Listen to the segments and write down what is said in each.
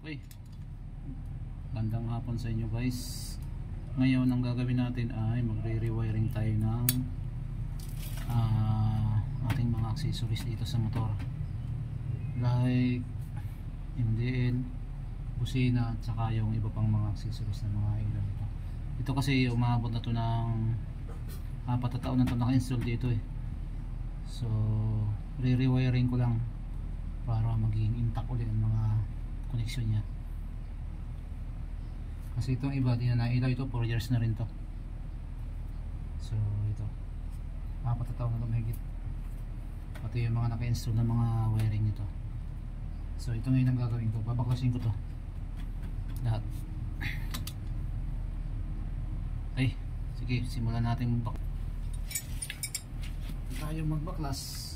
Okay, bandang hapon sa inyo guys. Ngayon ang gagawin natin ay magre-rewiring tayo ng ating mga accessories dito sa motor, like MDL, busina, at saka yung iba pang mga accessories ng mga ilaw ito. Ito kasi umabot na to ng 4 na taon na to naka-install dito eh. So re-rewiring ko lang para maging intact ulit ang mga connection niya. Kasi itong iba din na ilaw ito 4 years na rin to. So ito 4 na taon na to mahigit, pati yung mga naka-install na mga wiring nito. So ito ngayon ang gagawin ko, babaklasin ko to lahat. Ay, sige, simulan natin tayo magbaklas.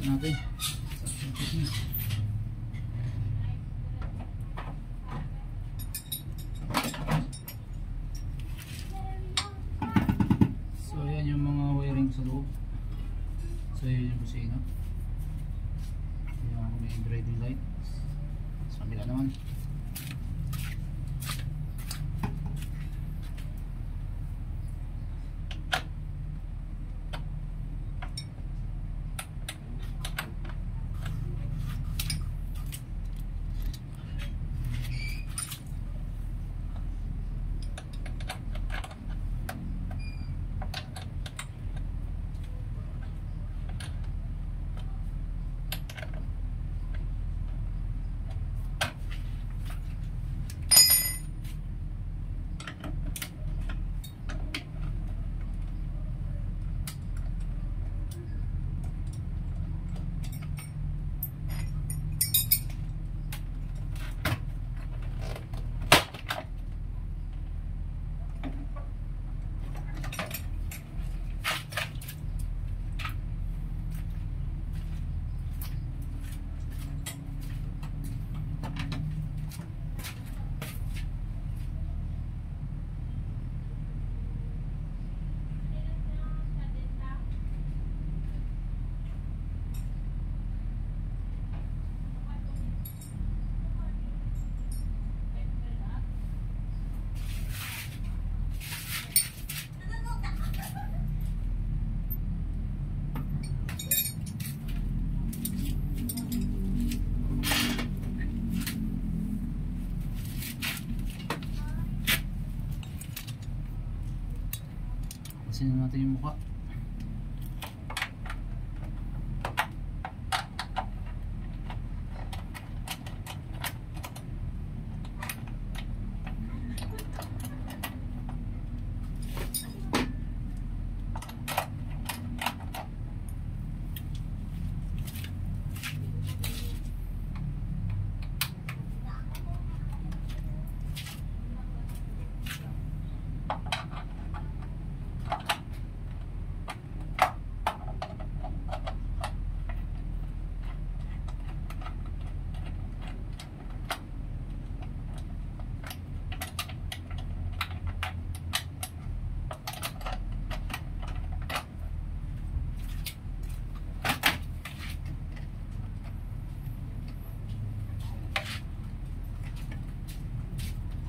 Natin so ayan yung mga wiring sa loob. So ayan yung busina, ayan may driving light sa kabila naman. Pasin natin yung mukha.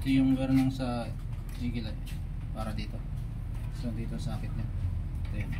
Ito yung meron ng sa higil para dito. So dito sa sakit niya. Ito yun.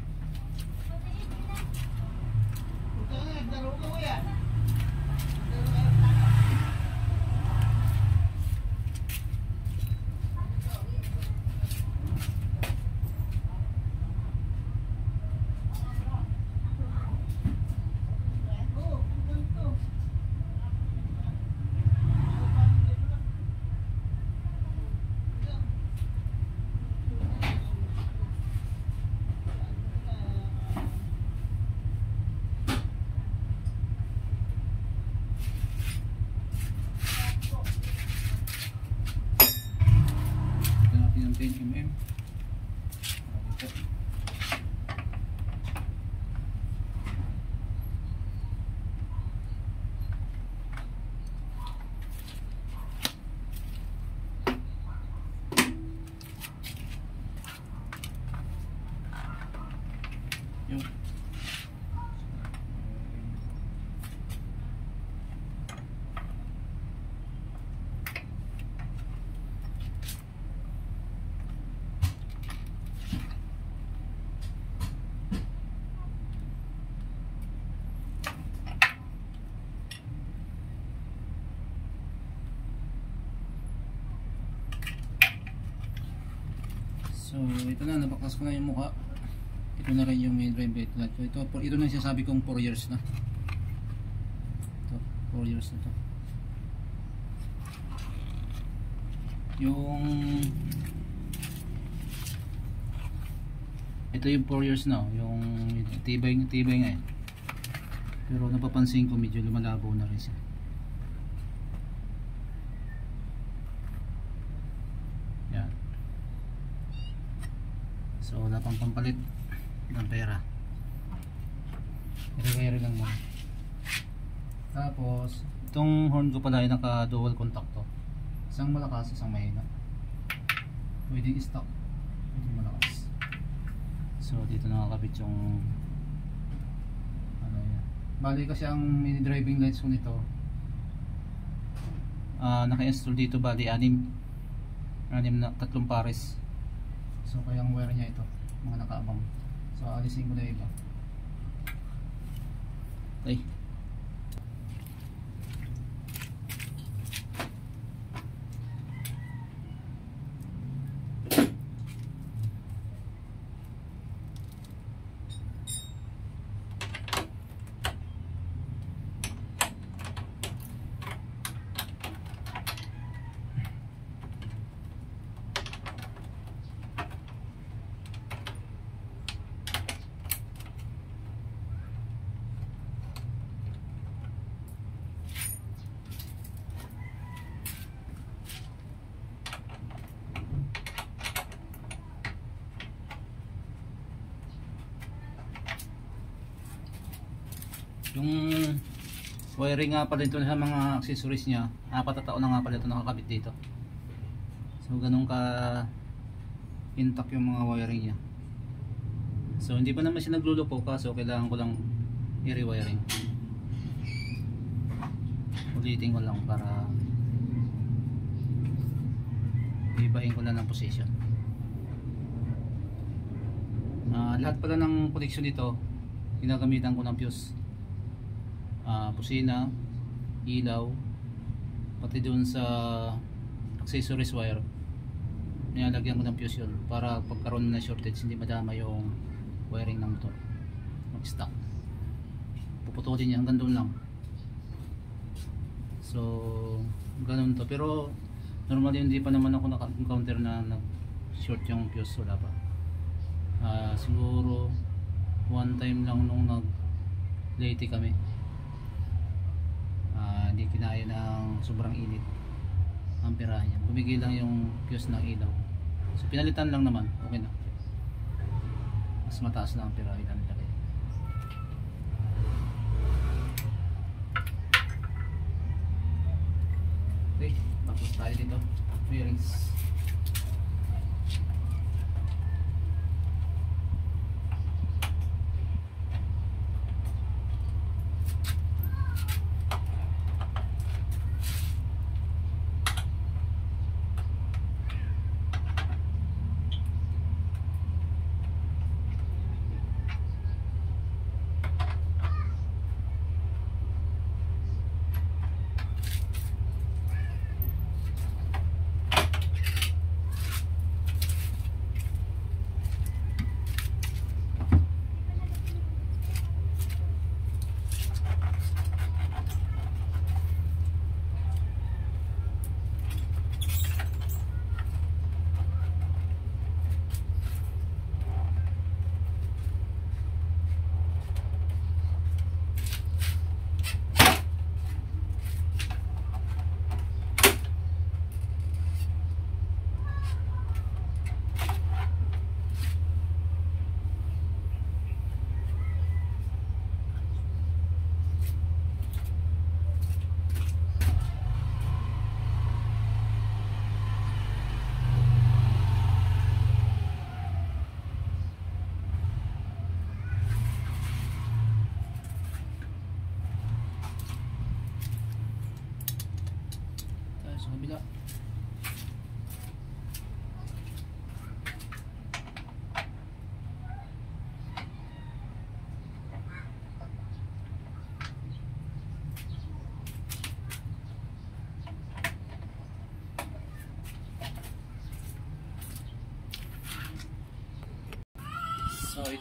ito na, nabakas ko na yung mukha. Ito na rin yung main drive light ko. Ito na yung sinasabi kong 4 years na. Ito, 4 years na to. Yung ito yung 4 years na, yung tibay nga eh. Pero napapansin ko medyo lumalabo na rin siya. Yan. So wala pang pampalit ng pera. I-rewire lang muna. Tapos itong horn ko pala ay naka dual contact to. Isang malakas, isang mahina. Pwedeng stock, pwedeng malakas. So dito nakakabit yung ano yan. Bali kasi ang mini driving lights ko nito naka-install dito bali 6 na 3 pares. So kaya ang wire niya ito, mga nakaabang. So alisin ko na iba. Okay. Yung wiring nga pala ito sa mga accessories niya, 4 na taon na nga pala ito nakakabit dito. So ganun ka intact yung mga wiring niya. So hindi pa naman siya naglulupo, kaso kailangan ko lang i-rewiring. Ulitin ko lang para ibahin ko na ng position. Lahat pala ng connection dito ginagamitan ko ng fuse. Busina, ilaw, pati dun sa accessories wire nilalagyan ko ng fuse yun para pagkaroon na shortage hindi madama yung wiring ng motor mag stock. Puputulin niya hanggang doon lang. So ganun to, pero normally hindi pa naman ako naka-encounter na nag-short yung fuse, wala pa. Siguro one time lang nung nag-Leyte kami. Hindi kinaya ng sobrang init ang pirahan niya. Bumigay lang yung fuse ng ilaw. So pinalitan lang naman, okay na. Mas mataas na ang pirahan nila. Okay, tapos tayo dito. Bearings.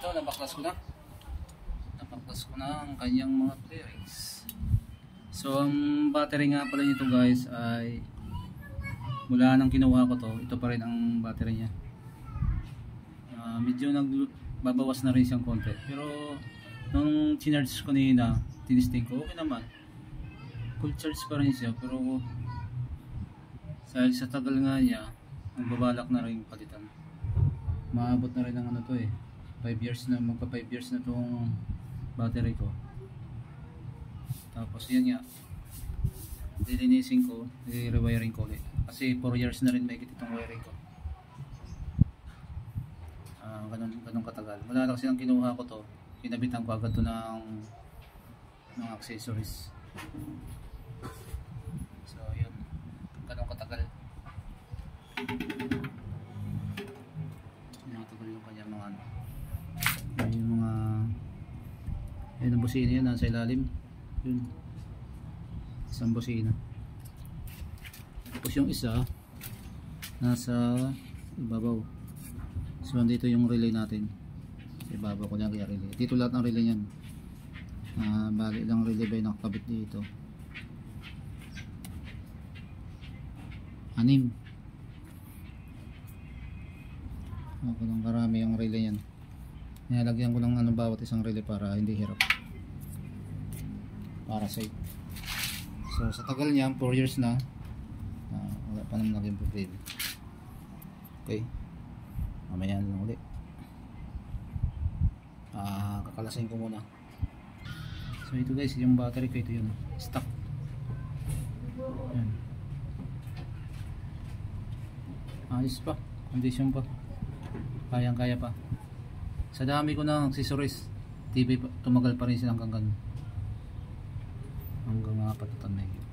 ito, nabaklas ko na. Napaklas ko na ang kanyang mga bearings. So ang battery nga pala nito guys ay mula nang kinuha ko to, ito pa rin ang battery niya. Medyo nagbabawas na rin siyang konti, pero nung chinarge ko nina, tinisting ko, okay naman, full charge pa rin siya. Pero sa tagal nga niya, magbabalak na rin palitan. Maabot na rin ng ano to 5 years na, magpa 5 years na tong battery ko. Tapos yan nga, dilinisin ko, i-rewiring ko ulit kasi 4 years na rin may itong wiring ko. Ganun katagal. Mula lang silang kinuha ko to, kinabitan ko agad to ng accessories. So yun, ganun katagal. Nakatagal yung kanya mga ano, yung mga ayun ang busina yan, nasa ilalim yun, isang busina. Tapos yung isa nasa ibabaw. So dito yung relay natin sa ibabaw ko lang, kaya relay dito lahat ng relay yan. Bali lang relay ba yung nakakabit dito, 6. Ako lang karami yung relay yan. Nilalagyan ko ng ano bawat isang relay para hindi hirap, para safe. So sa tagal niya, 4 years na, wala pa naman naging problema. Okay, mamaya na lang ulit. Kakalasin ko muna. So ito guys, yung battery ko, ito yun, stock. Yan. Ayos pa, condition pa, kayang kaya pa. Sa dami ko ng accessories, TV tumagal pa rin sila hanggang 4 na taon na yun.